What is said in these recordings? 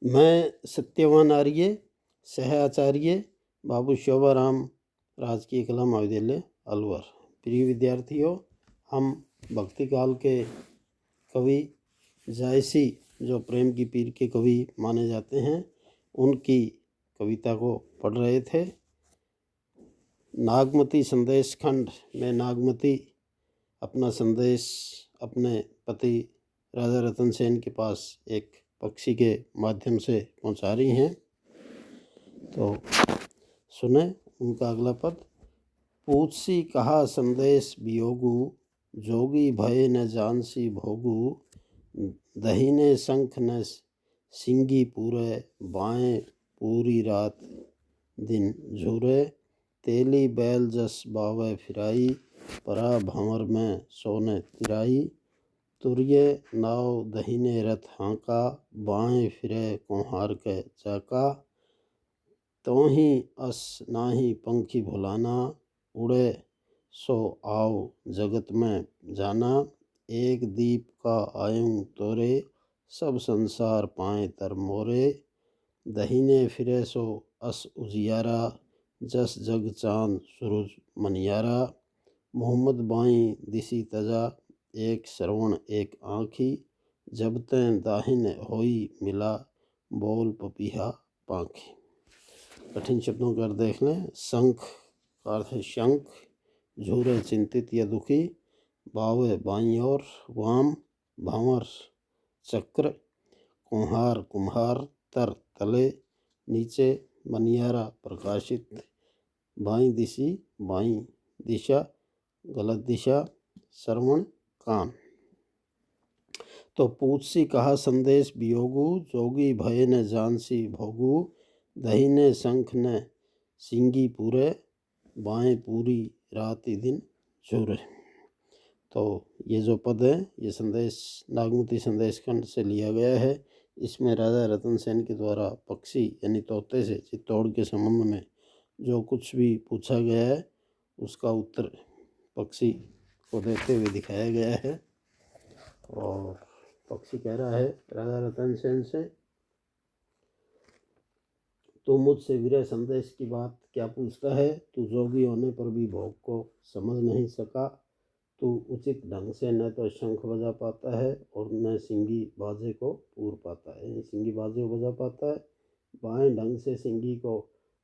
मैं सत्यवान आर्य, सह आचार्य, बाबू शोभाराम राजकीय कला महाविद्यालय अलवर। प्रिय विद्यार्थियों, हम भक्ति काल के कवि जायसी, जो प्रेम की पीर के कवि माने जाते हैं, उनकी कविता को पढ़ रहे थे। नागमती संदेश खंड में नागमती अपना संदेश अपने पति राजा रतन सेन के पास एक पक्षी के माध्यम से पहुंचा रही हैं। तो सुने उनका अगला पद। पूछसी कहा संदेश वियोगु, जोगी भय न जानसी भोगु। दहीने शंख न सिंगी पूरे, बाएं पूरी रात दिन झूरे। तेली बैल जस बावे फिराई, परा भंवर में सोने तिराई। तुर्ये नाव दहीने रथ हाँका, बाएं फिरे कुम्हार के चाका। तोहि अस नाही पंखी भुलाना, उड़े सो आओ जगत में जाना। एक दीप का आयूं तोरे, सब संसार पाए तर मोरे। दहीने फिरे सो अस उजियारा, जस जग चांद सूरज मनियारा। मोहम्मद बाई दिसी तजा, एक श्रवण एक आँखी। जब तें दाहिन होई मिला, बोल पपीहा पाँखी। कठिन शब्दों का अर्थ देख लें। शंख का अर्थ है शंख, झूरे चिंतित या दुखी, बावे बाईं ओर वाम, भंवर चक्र, कुम्हार कुम्हार, तर तले नीचे, मनियारा प्रकाशित, बाईं दिशी बाईं दिशा गलत दिशा, श्रवण कान। तो पूछसी कहा संदेश वियोगु, जोगी भय न जानसी भोगु। दहीने शंख न सिंगी पूरे, बाएं पूरी राति दिन झूरे। तो ये जो पद है ये संदेश नागमती संदेश खंड से लिया गया है। इसमें राजा रतन सेन के द्वारा पक्षी यानी तोते से चित्तौड़ के संबंध में जो कुछ भी पूछा गया है उसका उत्तर पक्षी को देते हुए दिखाया गया है। और पक्षी कह रहा है राजा रतन सेन से, तू मुझसे विरह संदेश की बात क्या पूछता है। तू जोगी होने पर भी भोग को समझ नहीं सका। तू उचित ढंग से न तो शंख बजा पाता है और न सिंगी बाजे को पूर पाता है, सिंगी बाजे को बजा पाता है। बाएं ढंग से सिंगी को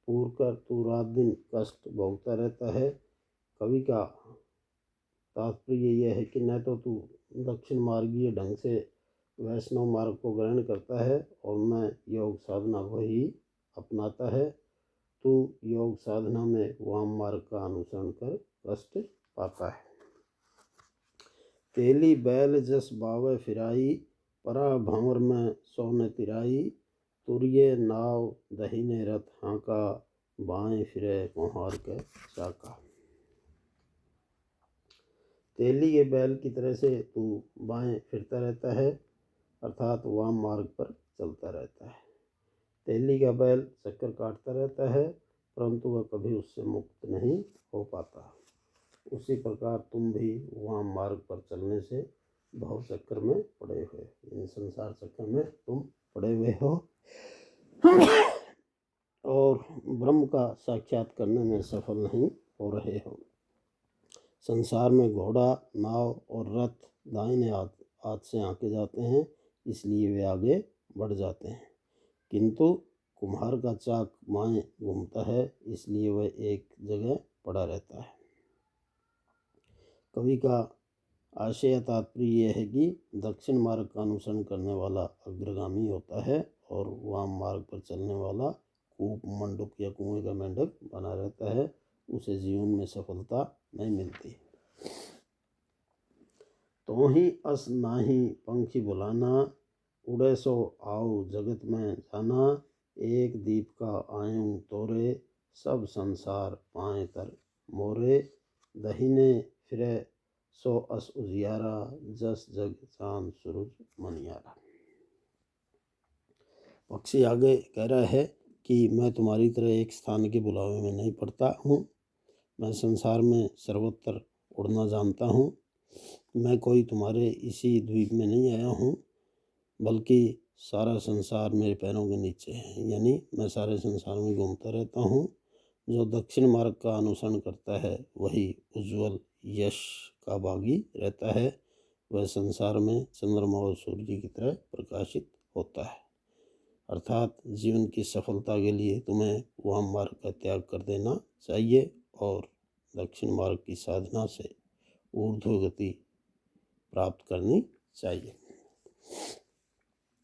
पूर कर तू रात दिन कष्ट भोगता रहता है। कवि का तात्पर्य यह है कि न तो तू दक्षिण मार्गीय ढंग से वैष्णव मार्ग को ग्रहण करता है और न योग साधना को ही अपनाता है। तू योग साधना में वाम मार्ग का अनुसरण कर कष्ट पाता है। तेली बैल जस बावे फिराई, परा भंवर में सोने तिराई। तुर्ये नाव दहीने रथ हाँका, बाएं फिरे कुम्हार के चाका। तेली के बैल की तरह से तू बाएं फिरता रहता है, अर्थात वाम मार्ग पर चलता रहता है। तेली का बैल चक्कर काटता रहता है परंतु वह कभी उससे मुक्त नहीं हो पाता। उसी प्रकार तुम भी वाम मार्ग पर चलने से भव चक्कर में पड़े हुए, इन संसार चक्कर में तुम पड़े हुए हो और ब्रह्म का साक्षात करने में सफल नहीं हो रहे हो। संसार में घोड़ा, नाव और रथ दाहिने हाथ से आंके जाते हैं, इसलिए वे आगे बढ़ जाते हैं, किंतु कुम्हार का चाक बाएं घूमता है, इसलिए वह एक जगह पड़ा रहता है। कवि का आशय तात्पर्य यह है कि दक्षिण मार्ग का अनुसरण करने वाला अग्रगामी होता है और वाम मार्ग पर चलने वाला कूप मंडूक या कुएं का मेंढक बना रहता है, उसे जीवन में सफलता नहीं मिलती। तो ही अस नाही पंखी बुलाना, उड़े सो आओ जगत में जाना। एक दीप का आयूं तोरे, सब संसार पाए तर मोरे। दहीने फिरे सो अस उजियारा, जस जग चांद सूरज मनियारा। पक्षी आगे कह रहा है कि मैं तुम्हारी तरह एक स्थान के बुलावे में नहीं पड़ता हूँ। मैं संसार में सर्वत्र उड़ना जानता हूँ। मैं कोई तुम्हारे इसी द्वीप में नहीं आया हूँ, बल्कि सारा संसार मेरे पैरों के नीचे है, यानी मैं सारे संसार में घूमता रहता हूँ। जो दक्षिण मार्ग का अनुसरण करता है वही उज्जवल यश का भागी रहता है। वह संसार में चंद्रमा और सूर्य की तरह प्रकाशित होता है। अर्थात जीवन की सफलता के लिए तुम्हें वाम मार्ग का त्याग कर देना चाहिए और दक्षिण मार्ग की साधना से ऊर्ध्व गति प्राप्त करनी चाहिए।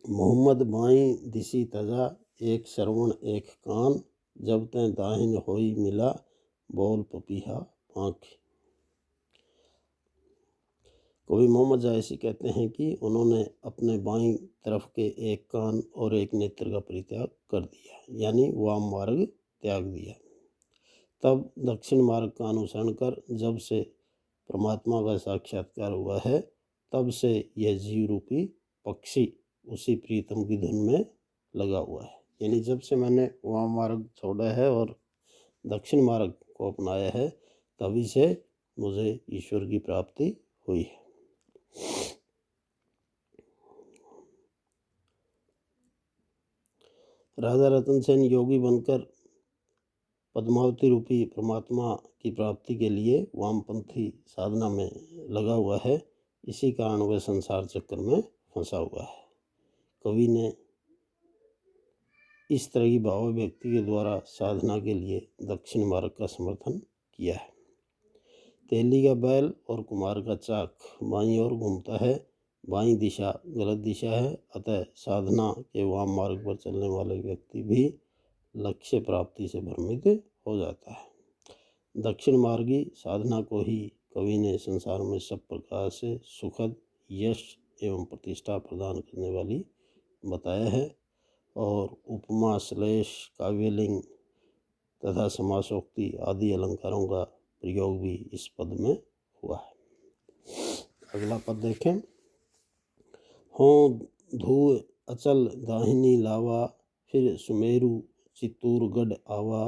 मोहम्मद बाई दिशी तजा, एक श्रवण एक कान, जब तैं दाहिन होई मिला, बोल पपीहा आँख। कवि मोहम्मद जायसी कहते हैं कि उन्होंने अपने बाईं तरफ के एक कान और एक नेत्र का परित्याग कर दिया, यानी वाम मार्ग त्याग दिया। तब दक्षिण मार्ग का अनुसरण कर जब से परमात्मा का साक्षात्कार हुआ है, तब से यह जीव रूपी पक्षी उसी प्रीतम की धुन में लगा हुआ है। यानी जब से मैंने वाम मार्ग छोड़ा है और दक्षिण मार्ग को अपनाया है, तभी से मुझे ईश्वर की प्राप्ति हुई है। राजा रतन सेन योगी बनकर पद्मावती रूपी परमात्मा की प्राप्ति के लिए वामपंथी साधना में लगा हुआ है। इसी कारण वह संसार चक्र में फंसा हुआ है। कवि ने इस तरह की भाव व्यक्ति के द्वारा साधना के लिए दक्षिण मार्ग का समर्थन किया है। तेली का बैल और कुम्हार का चाक बाईं ओर घूमता है। बाईं दिशा गलत दिशा है, अतः साधना के वाम मार्ग पर चलने वाले व्यक्ति भी लक्ष्य प्राप्ति से भ्रमित हो जाता है। दक्षिण मार्गी साधना को ही कवि ने संसार में सब प्रकार से सुखद यश एवं प्रतिष्ठा प्रदान करने वाली बताया है और उपमा, श्लेष, काव्यलिंग तथा समासोक्ति आदि अलंकारों का प्रयोग भी इस पद में हुआ है। अगला पद देखें। हों धू अचल दाहिनी लावा, फिर सुमेरु चित्तूरगढ़ आवा,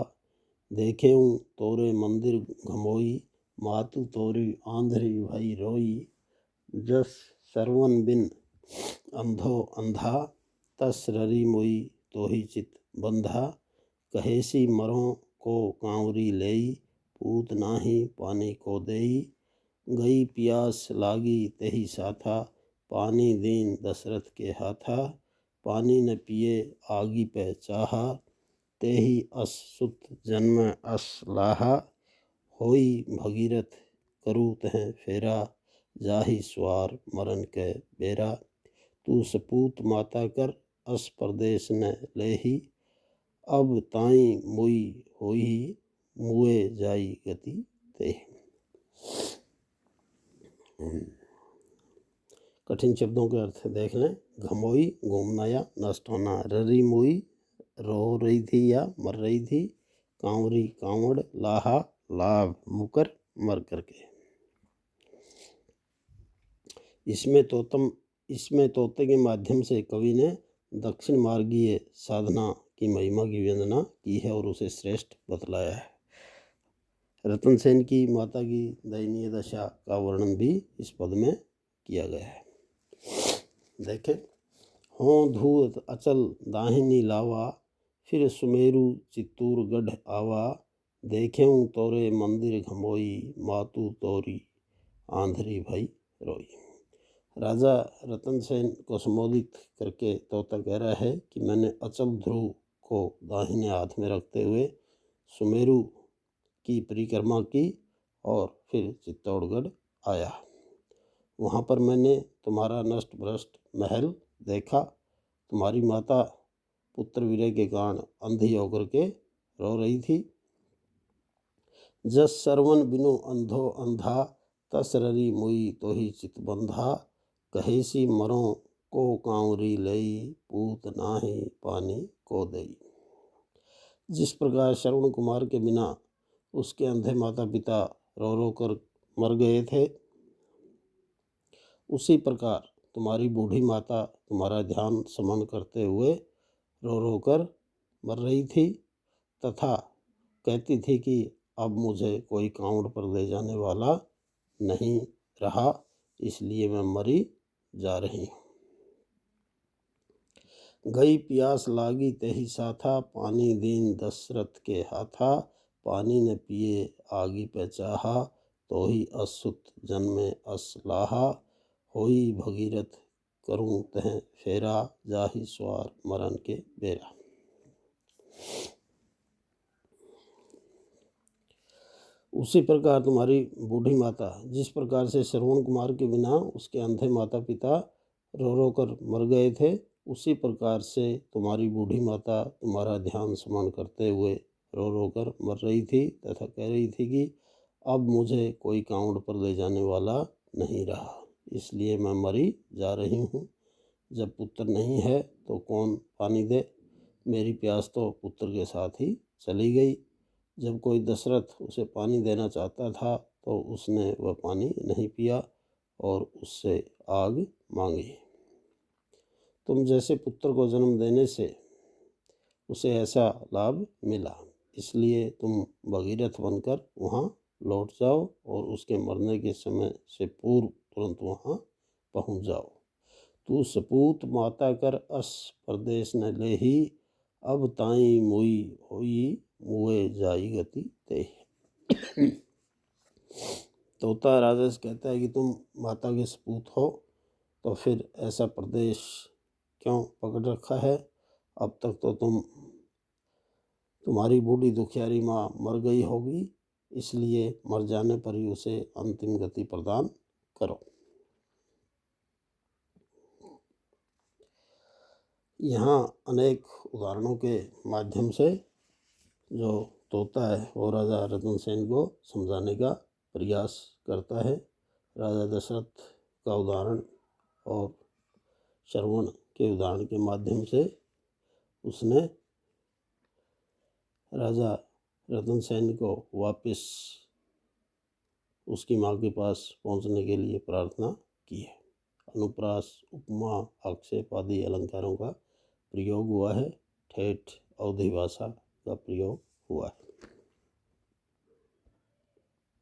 देखेऊं तोरे मंदिर घमोई, मातु तोरी आंधरी भाई रोई, जस सरवन बिन अंधो अंधा, तस ररी मोई तोही चित बंधा, कहेसी मरों को कांवरी लेई, पूत नाही पानी को देई, गई प्यास लागी तेही साथा, पानी दीन दशरथ के हाथा, पानी न पिए आगी पे चाहा, तेही अस सुत जन्म अस लाहा, होई भगीरथ करू तह फेरा, जाहि स्वार मरण के बेरा, तू सपूत माता कर अस परदेश न लेही, अब ताई मुई होई मुए जाई गति ते। कठिन शब्दों के अर्थ देख लें। घमोई घूमना या नष्ट होना, ररी मुई रो रही थी या मर रही थी, कांवरी कांवड़, लाहा लाभ मुकर मर करके। इसमें तोते के माध्यम से कवि ने दक्षिण मार्गीय साधना की महिमा की वंदना की है और उसे श्रेष्ठ बतलाया है। रतन सेन की माता की दयनीय दशा का वर्णन भी इस पद में किया गया है। देखें। हों धूत अचल दाहिनी लावा, फिर सुमेरु चित्तूरगढ़ आवा, देखेऊं तोरे मंदिर घमोई, मातु तोरी आंधरी भई रोई। राजा रतन सेन को संबोधित करके तोता कह रहा है कि मैंने अचल ध्रुव को दाहिने हाथ में रखते हुए सुमेरु की परिक्रमा की और फिर चित्तौड़गढ़ आया। वहाँ पर मैंने तुम्हारा नष्ट भ्रष्ट महल देखा। तुम्हारी माता पुत्र विरह के कारण अंधी होकर के रो रही थी। जस सरवन बिनु अंधो अंधा, तस ररी मुई तोही चित बंधा, कहेसी मरों को कांवरी लई, पूत नाही पानी को दई। जिस प्रकार श्रवण कुमार के बिना उसके अंधे माता पिता रो रो कर मर गए थे, उसी प्रकार तुम्हारी बूढ़ी माता तुम्हारा ध्यान समन करते हुए रो रो कर मर रही थी तथा कहती थी कि अब मुझे कोई कांवड़ पर ले जाने वाला नहीं रहा, इसलिए मैं मरी जा रही हूँ। गई प्यास लागी तेहि साथा, पानी दीन दशरथ के हाथा। पानी न पिए आगी पे चाहा, तो ही असुत जन्मे असलाहा। होई भगीरथ करूँ तह फेरा, जाहि स्वार मरण के बेरा। उसी प्रकार तुम्हारी बूढ़ी माता, जिस प्रकार से श्रवण कुमार के बिना उसके अंधे माता पिता रो रो कर मर गए थे, उसी प्रकार से तुम्हारी बूढ़ी माता तुम्हारा ध्यान स्मरण करते हुए रो रो कर मर रही थी तथा कह रही थी कि अब मुझे कोई कांवड़ पर ले जाने वाला नहीं रहा, इसलिए मैं मरी जा रही हूँ। जब पुत्र नहीं है तो कौन पानी दे, मेरी प्यास तो पुत्र के साथ ही चली गई। जब कोई दशरथ उसे पानी देना चाहता था तो उसने वह पानी नहीं पिया और उससे आग मांगी। तुम जैसे पुत्र को जन्म देने से उसे ऐसा लाभ मिला, इसलिए तुम भगीरथ बनकर वहाँ लौट जाओ और उसके मरने के समय से पूर्व तुरंत वहाँ पहुँच जाओ। तू सपूत माता कर अस परदेश न लेही, अब ताई मुई होई मुए जाई गति ते। तोता राजा से कहता है कि तुम माता के सपूत हो तो फिर ऐसा प्रदेश क्यों पकड़ रखा है। अब तक तो तुम्हारी बूढ़ी दुखियारी माँ मर गई होगी, इसलिए मर जाने पर ही उसे अंतिम गति प्रदान करो। यहाँ अनेक उदाहरणों के माध्यम से जो तोता है वो राजा रतन सेन को समझाने का प्रयास करता है। राजा दशरथ का उदाहरण और श्रवण के उदाहरण के माध्यम से उसने राजा रतन सेन को वापस उसकी माँ के पास पहुँचने के लिए प्रार्थना की है। अनुप्रास, उपमा, आक्षेप आदि अलंकारों का प्रयोग हुआ है। ठेठ अवधी भाषा का प्रयोग हुआ है।